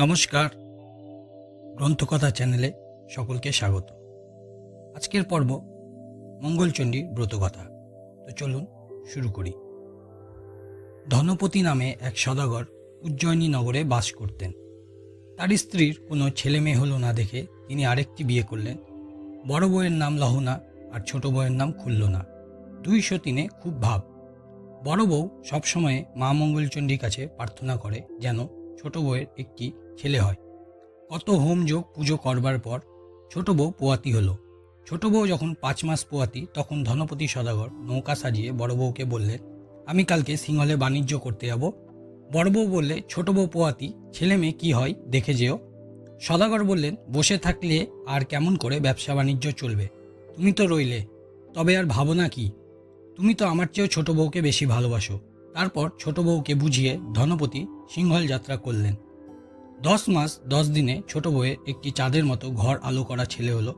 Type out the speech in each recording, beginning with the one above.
নমস্কার, গ্রন্থকথা চ্যানেলে সকলকে স্বাগত। আজকের পর্ব মঙ্গলচণ্ডী ব্রতকথা। তো চলুন শুরু করি। ধনপতি নামে এক সদাগর উজ্জয়িনী নগরে বাস করতেন। তার স্ত্রীর কোনো ছেলে মেয়ে হলো না দেখে তিনি আরেকটি বিয়ে করলেন। বড় বউয়ের নাম লহনা আর ছোট বউয়ের নাম খুল্লনা। 2 সতীনে খুব ভাব। বড় বউ সবসময়ে মা মঙ্গলচণ্ডীর কাছে প্রার্থনা করে যেন ছোট বউয়ের একটি ছেলে হয়। কত হোমযোগ পুজো করবার পর ছোট বউ পোয়াতি হলো। ছোট বউ যখন 5 মাস পোয়াতি, তখন ধনপতি সদাগর নৌকা সাজিয়ে বড় বউকে বললেন, আমি কালকে সিংহলে বাণিজ্য করতে যাব। বড় বউ বললে, ছোট বউ পোয়াতি, ছেলে মেয়ে কি হয় দেখে যেও। সদাগর বললেন, বসে থাকলে আর কেমন করে ব্যবসা বাণিজ্য চলবে? তুমি তো রইলে, তবে আর ভাবনা কি? তুমি তো আমার চেয়েও ছোট বউকে বেশি ভালোবাসো। তারপর ছোট বউকে বুঝিয়ে ধনপতি সিংহল যাত্রা করলেন। 10 মাস 10 দিনে ছোট বউয়ের একটি চাঁদের মতো ঘর আলো করা ছেলে হলো।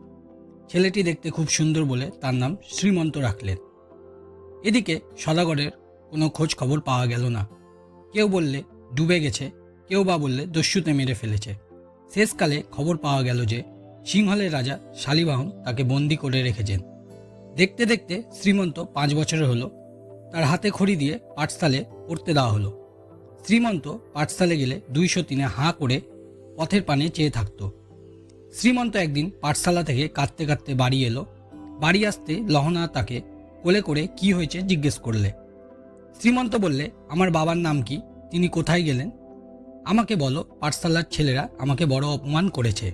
ছেলেটি দেখতে খুব সুন্দর বলে তার নাম শ্রীমন্ত রাখলেন। এদিকে সদাগরের কোনো খোঁজ খবর পাওয়া গেল না। কেউ বললে ডুবে গেছে, কেউ বা বললে দস্যুতে মেরে ফেলেছে। শেষকালে খবর পাওয়া গেল যে সিংহলের রাজা শালিবাহন তাকে বন্দি করে রেখেছেন। দেখতে দেখতে শ্রীমন্ত 5 বছরের হলো। তার হাতে খড়ি দিয়ে পাঠশালে পড়তে দেওয়া হলো। শ্রীমন্ত পাঠশালে গেলে 203 হাঁ করে পথের পানে চেয়ে থাকত। শ্রীমন্ত একদিন পাঠশালা থেকে কাঁদতে কাঁদতে বাড়ি এলো। বাড়ি আসতে লহনা তাকে কোলে করে কি হয়েছে জিজ্ঞেস করলে। শ্রীমন্ত বললে, আমার বাবার নাম কি? তিনি কোথায় গেলেন? আমাকে বলো, পাঠশালার ছেলেরা আমাকে বড় অপমান করেছে।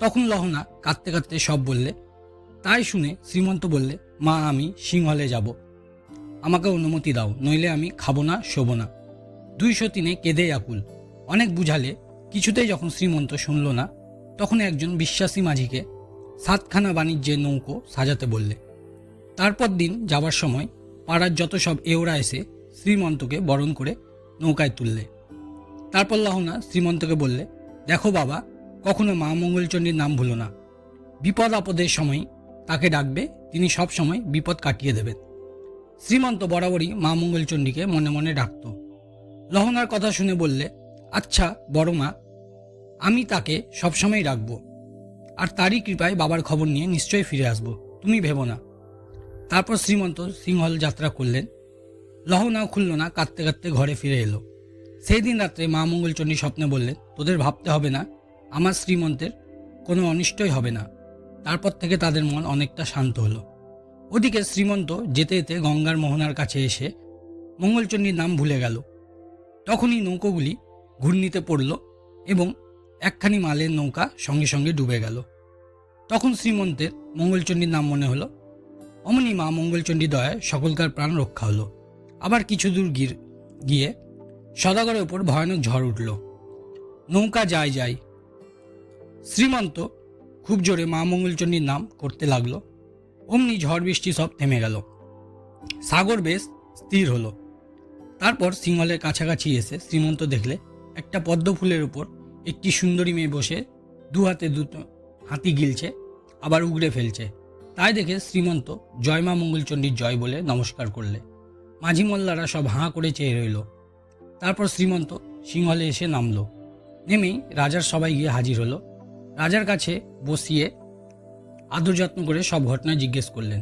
তখন লহনা কাঁদতে কাঁদতে সব বললে। তাই শুনে শ্রীমন্ত বললে, মা, আমি সিংহলে যাব, আমাকে অনুমতি দাও, নইলে আমি খাবো না, শোবো না। 203 কেঁদে আকুল। অনেক বুঝালে কিছুতেই যখন শ্রীমন্ত শুনল না, তখন একজন বিশ্বাসী মাঝিকে 7খানা বাণিজ্যের নৌকো সাজাতে বললে। তারপর দিন যাবার সময় পাড়ার যত সব এওরা এসে শ্রীমন্তকে বরণ করে নৌকায় তুললে। তারপর লহনা শ্রীমন্তকে বললে, দেখো বাবা, কখনো মা মঙ্গলচণ্ডীর নাম ভুলো না। বিপদ আপদের সময় তাকে ডাকবে, তিনি সব সময় বিপদ কাটিয়ে দেবেন। শ্রীমন্ত বরাবরই মা মঙ্গলচণ্ডীকে মনে মনে ডাকত। লহনার কথা শুনে বললে, আচ্ছা বড় মা, আমি তাকে সবসময় রাখব, আর তারই কৃপায় বাবার খবর নিয়ে নিশ্চয়ই ফিরে আসব, তুমি ভেবো না। তারপর শ্রীমন্ত সিংহল যাত্রা করলেন। লহনাও খুলল না, কাঁদতে কাঁদতে ঘরে ফিরে এলো। সেই দিন রাত্রে মা মঙ্গলচণ্ডী স্বপ্নে বললেন, তোদের ভাবতে হবে না, আমার শ্রীমন্তের কোনো অনিষ্টই হবে না। তারপর থেকে তাদের মন অনেকটা শান্ত হলো। ওদিকে শ্রীমন্ত যেতে যেতে গঙ্গার মোহনার কাছে এসে মঙ্গলচণ্ডীর নাম ভুলে গেল। তখনই নৌকোগুলি ঘূর্ণিতে পড়ল এবং একখানি মালের নৌকা সঙ্গে সঙ্গে ডুবে গেল। তখন শ্রীমন্তের মঙ্গলচণ্ডীর নাম মনে হলো। অমনি মা মঙ্গলচণ্ডী দয়ায় সকলকার প্রাণ রক্ষা হলো। আবার কিছু দূর গিয়ে সদাগরের ওপর ভয়ানক ঝড় উঠল। নৌকা যায় যায়। শ্রীমন্ত খুব জোরে মা মঙ্গলচণ্ডীর নাম করতে লাগলো। অমনি ঝড় বৃষ্টি সব থেমে গেল। সাগর বেশ স্থির হলো। তারপর সিংহলের কাছাকাছি এসে শ্রীমন্ত দেখলে একটা পদ্ম ফুলের উপর একটি সুন্দরী মেয়ে বসে 2 হাতে 2 হাতি গিলছে, আবার উগড়ে ফেলছে। তাই দেখে শ্রীমন্ত জয় মা মঙ্গলচণ্ডীর জয় বলে নমস্কার করলে। মাঝি মোল্লারা সব হাঁ করে চেয়ে রইল। তারপর শ্রীমন্ত সিংহলে এসে নামলো। নেমেই রাজার সবাই গিয়ে হাজির হলো। রাজার কাছে বসিয়ে আদর যত্ন করে সব ঘটনা জিজ্ঞেস করলেন।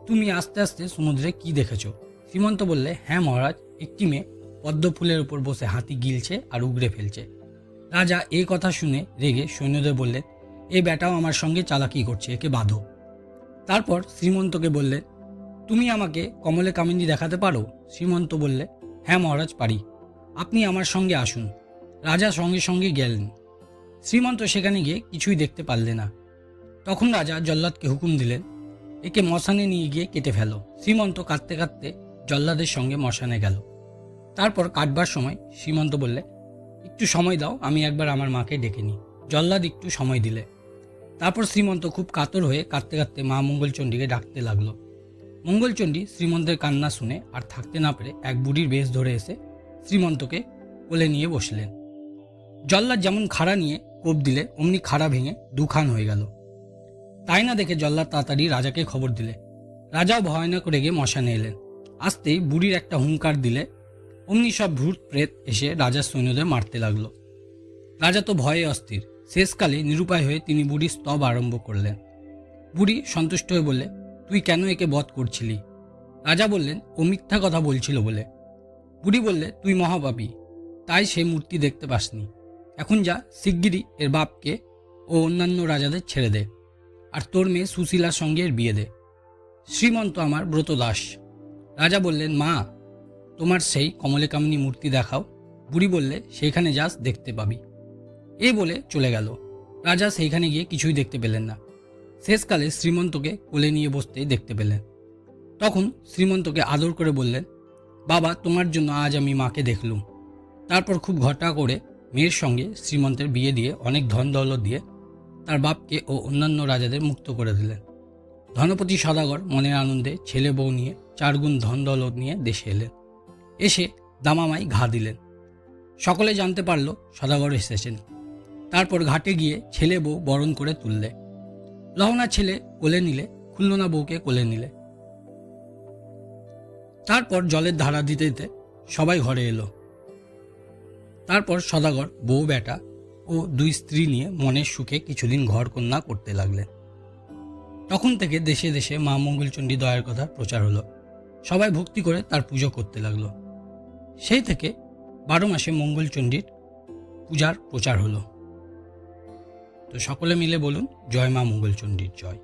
তুমি আস্তে আস্তে সমুদ্রে কি দেখেছ? শ্রীমন্ত বললে, হ্যাঁ মহারাজ, একটি মেয়ে পদ্ম ফুলের উপর বসে হাতি গিলছে আর উগড়ে ফেলছে। রাজা এই কথা শুনে রেগে সৈন্যদের বললেন, এই বেটাও আমার সঙ্গে চালাকি করছে, একে বাঁধো। তারপর শ্রীমন্তকে বললেন, তুমি আমাকে কমলে কামিনী দেখাতে পারো? শ্রীমন্ত বললে, হ্যাঁ মহারাজ, পারি, আপনি আমার সঙ্গে আসুন। রাজা সঙ্গে সঙ্গে গেলেন। শ্রীমন্ত সেখানে গিয়ে কিছুই দেখতে পারলে না। তখন রাজা জল্লাদকে হুকুম দিলেন, একে মশানে নিয়ে গিয়ে কেটে ফেলো। শ্রীমন্ত কাঁদতে কাঁদতে জল্লাদের সঙ্গে মশানে গেল। তারপর কাটবার সময় শ্রীমন্ত বললে, একটু সময় দাও, আমি একবার আমার মাকে ডেকে নিই। জল্লাদ একটু সময় দিলে। তারপর শ্রীমন্ত খুব কাতর হয়ে কাঁদতে কাঁদতে মা মঙ্গলচণ্ডীকে ডাকতে লাগলো। মঙ্গলচণ্ডী শ্রীমন্তের কান্না শুনে আর থাকতে না পেরে এক বুড়ির বেশ ধরে এসে শ্রীমন্তকে কোলে নিয়ে বসলেন। জল্লাদ যেমন খাড়া নিয়ে কোপ দিলে অমনি খাড়া ভেঙে 2 খান হয়ে গেল। তাই না দেখে জল্লাদ তাড়াতাড়ি রাজাকে খবর দিলে। রাজাও ভয়ানক রেগে মশানে এলেন। আসতেই বুড়ির একটা হুঙ্কার দিলে অমনি সব ভূত প্রেত এসে রাজার সৈন্যদের মারতে লাগলো। রাজা তো ভয়ে অস্থির। শেষকালে নিরুপায় হয়ে তিনি বুড়ির স্তব আরম্ভ করলেন। বুড়ি সন্তুষ্ট হয়ে বললে, তুই কেন একে বধ করছিলি? রাজা বললেন, ও মিথ্যা কথা বলছিল বলে। বুড়ি বললে, তুই মহাপাপী, তাই সে মূর্তি দেখতে পাসনি। এখন যা, শিগগিরই এর বাপকে ও অন্যান্য রাজাদের ছেড়ে দে, আর তোর মেয়ে সুশীলার সঙ্গে এর বিয়ে দে। শ্রীমন্ত আমার ব্রতদাস। রাজা বললেন, মা, তোমার সেই কমলেকামিনী মূর্তি দেখাও। বুড়ি বললে, সেইখানে যাস, দেখতে পাবি। এই বলে চলে গেল। রাজা সেইখানে গিয়ে কিছুই দেখতে পেলেন না। শেষকালে শ্রীমন্তকে কোলে নিয়ে বসতে দেখতে পেলেন। তখন শ্রীমন্তকে আদর করে বললেন, বাবা, তোমার জন্য আজ আমি মাকে দেখলুম। তারপর খুব ঘটা করে মেয়ের সঙ্গে শ্রীমন্তের বিয়ে দিয়ে অনেক ধন দৌলত দিয়ে তার বাপকে ও অন্যান্য রাজাদের মুক্ত করে দিলেন। ধনপতি সদাগর মনের আনন্দে ছেলে বউ নিয়ে 4 গুণ ধন দৌলত নিয়ে দেশে এলেন। এসে দামামাই ঘা দিলেন। সকলে জানতে পারল সদাগর এসেছেন। তারপর ঘাটে গিয়ে ছেলে বউ বরণ করে তুললে। লহনা ছেলে কোলে নিলে, খুল্লনা বউকে কোলে নিলে। তারপর জলের ধারা দিতে দিতে সবাই ঘরে এলো। তারপর সদাগর বউ বেটা ও 2 স্ত্রী নিয়ে মনের সুখে কিছুদিন ঘর কন্যা করতে লাগলেন। তখন থেকে দেশে দেশে মা মঙ্গলচণ্ডী দয়ার কথা প্রচার হলো। সবাই ভক্তি করে তার পুজো করতে লাগলো। সেই থেকে 12 মাসে মঙ্গলচণ্ডীর পূজার প্রচার হলো। তো সকলে মিলে বলুন, জয় মা মঙ্গলচণ্ডীর জয়।